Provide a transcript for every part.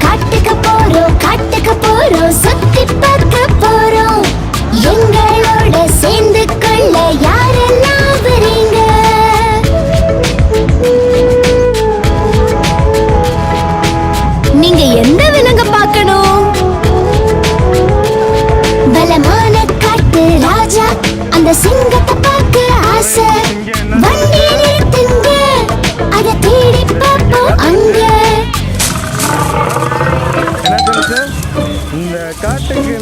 காட்டுக்கு போறோம் சுத்தி பார்க்க போறோம். எங்களோட சேர்ந்து கொள்ள யாரெல்லாம் வரீங்க? நீங்க எந்த விலங்க பார்க்கணும்? பலமான காட்டு ராஜா அந்த சிங்கத்தை பார்க்க ஆசை. வண்டியை நிறுத்துங்க, அதை தேடி பார்ப்போம் அங்க. இந்த காட்டுக்கு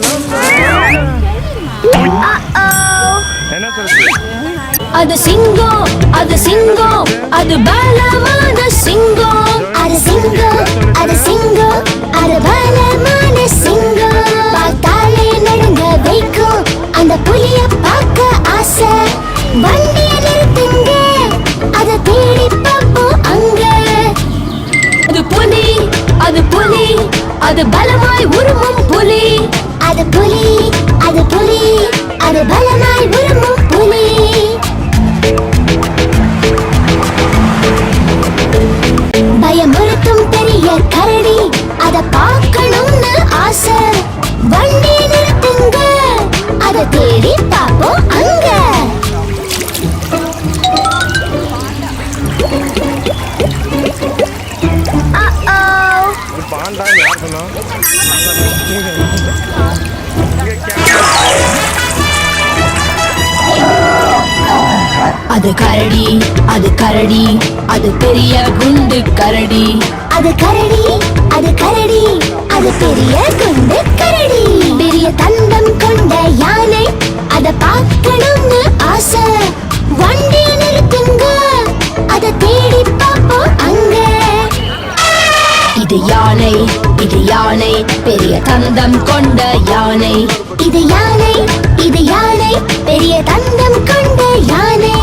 அது சிங்கம், அது சிங்கம், அது பலமான சிங்கம். அது சிங்கம், அது சிங்கம், அது பலமான சிங்கம். பார்த்தாலே நடுங்க வைக்கும் அந்த புலிய பார்க்க ஆசை. வண்டியை நிறுத்துங்க, அதை தேடி பார்ப்போம் அங்க. அது புலி, அது புலி, அது பலமாய் உருமும் புலி. அது புலி, அது புலி, அது பலமாய் உருமும் புலி. பயமுறுத்தும் பெரிய கரடி, அதை பார்க்கணும்னு ஆசை. வண்டியை நிறுத்துங்க, அதை தேடி பார்ப்போம் அங்க. அது கரடி, அது கரடி, அது பெரிய குண்டு கரடி. அது கரடி, அது கரடி, அது பெரிய குண்டு கரடி. பெரிய தந்தம் கொண்ட யானை, அதை பார்க்கணும்னு ஆசை. வண்டியை நிறுத்துங்க, அதை தேடி பார்ப்போம் அங்க. இது யானை, இது யானை, பெரிய தந்தம் கொண்ட யானை. இது யானை, இது யானை, பெரிய தந்தம் கொண்ட யானை.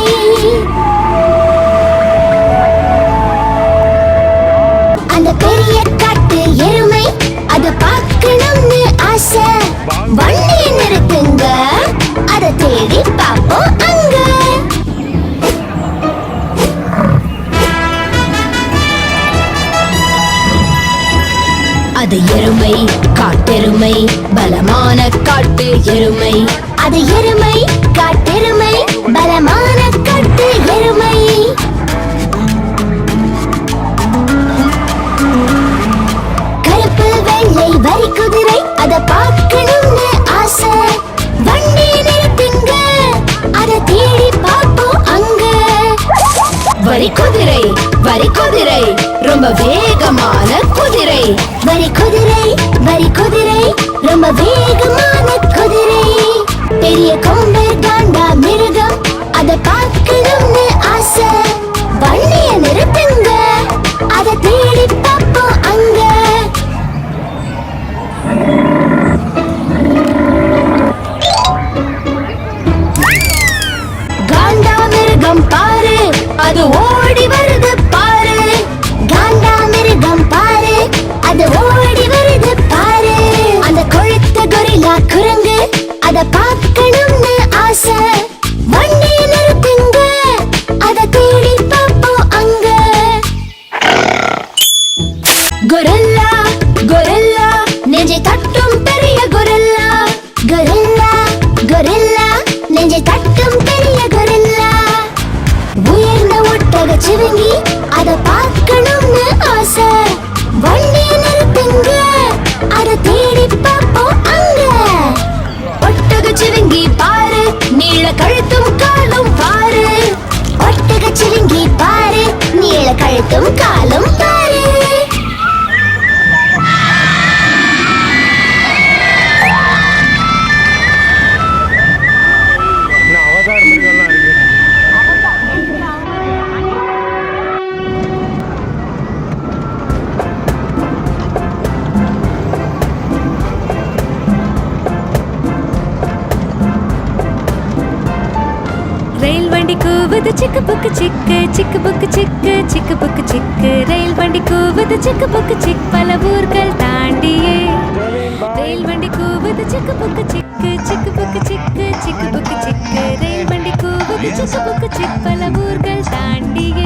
அந்த பெரிய காட்டு எருமை, அதை பார்க்கணும்னு ஆசை. வண்டியை நிறுத்துங்க, அதை தேடி பார்ப்போம் அங்க. அது எருமை, காட்டெருமை, பலமான காட்டு எருமை. அது எருமை, காட்டெருமை, பலமான காட்டு எருமை. கருப்பு வெள்ளை வரி குதிரை, அதை பார்க்கணும்னு ஆசை. வண்டியை நிறுத்துங்க, அதை தேடி பார்ப்போம் அங்க. வரி குதிரை, வரி குதிரை, ரொம்ப வேகமான குதிரை. வரி குதிரை, வரி குதிரை, ரொம்ப வேகமான குதிரை. பெரிய கொம்பர் காண்டா மிருகம், அதை பார்க்கணும்னு ஆசை. வண்டியை நிறுத்துங்க, அதை தேடி பார்ப்போம் அங்க. காண்டா மிருகம் பாரு, அது ஓடி வருது பாரு. காண்டா மிருகம் பாரு, அது ஓடி வருது பாரு. அந்த கொழுத்த கொரில்லா குரங்கு, அதை பார்க்கணும்னு ஆசை. வண்டியை நிறுத்துங்க, அதை தேடி பார்ப்போம் அங்க. கொரில்லா, கொரில்லா, நெஞ்சை தட்டும் பெரிய கொரில்லா. கொரில்லா, கொரில்லா, நெஞ்சை தட்டும் பெரிய கொரில்லா. உயர்ந்த ஒட்டக சிவங்கி, அதை பார்க்கணும்னு ஆசை. வண்டியை நிறுத்துங்க, அதை தேடி பார்ப்போம் அங்க. ஒட்டக சிவங்கி பாரு, நீள கழுத்தும் காலும் பாரு. ஒட்டக சிவங்கி பாரு, நீள கழுத்தும் காலும் பாரு. அவதார் மிருகம்லாம் இருக்கு. ரயில் வண்டி கூவுது சிக்கு புக்கு சிக்கு, சிக்கு புக்கு சிக்கு, சிக்கு புக்கு சிக்கு. ரயில் வண்டி கூவுது சிக்கு புக்கு சிக், பல ஊர்கள் தாண்டியே. ரயில் வண்டி கூவுது சிக்கு புக்கு சிக்கு, சிக்கு புக்கு சிக்கு, சிக்கு புக்கு சிக்கு. ரயில் வண்டி கூவுது சிக்கு புக்கு சிக், பல ஊர்கள் தாண்டியே.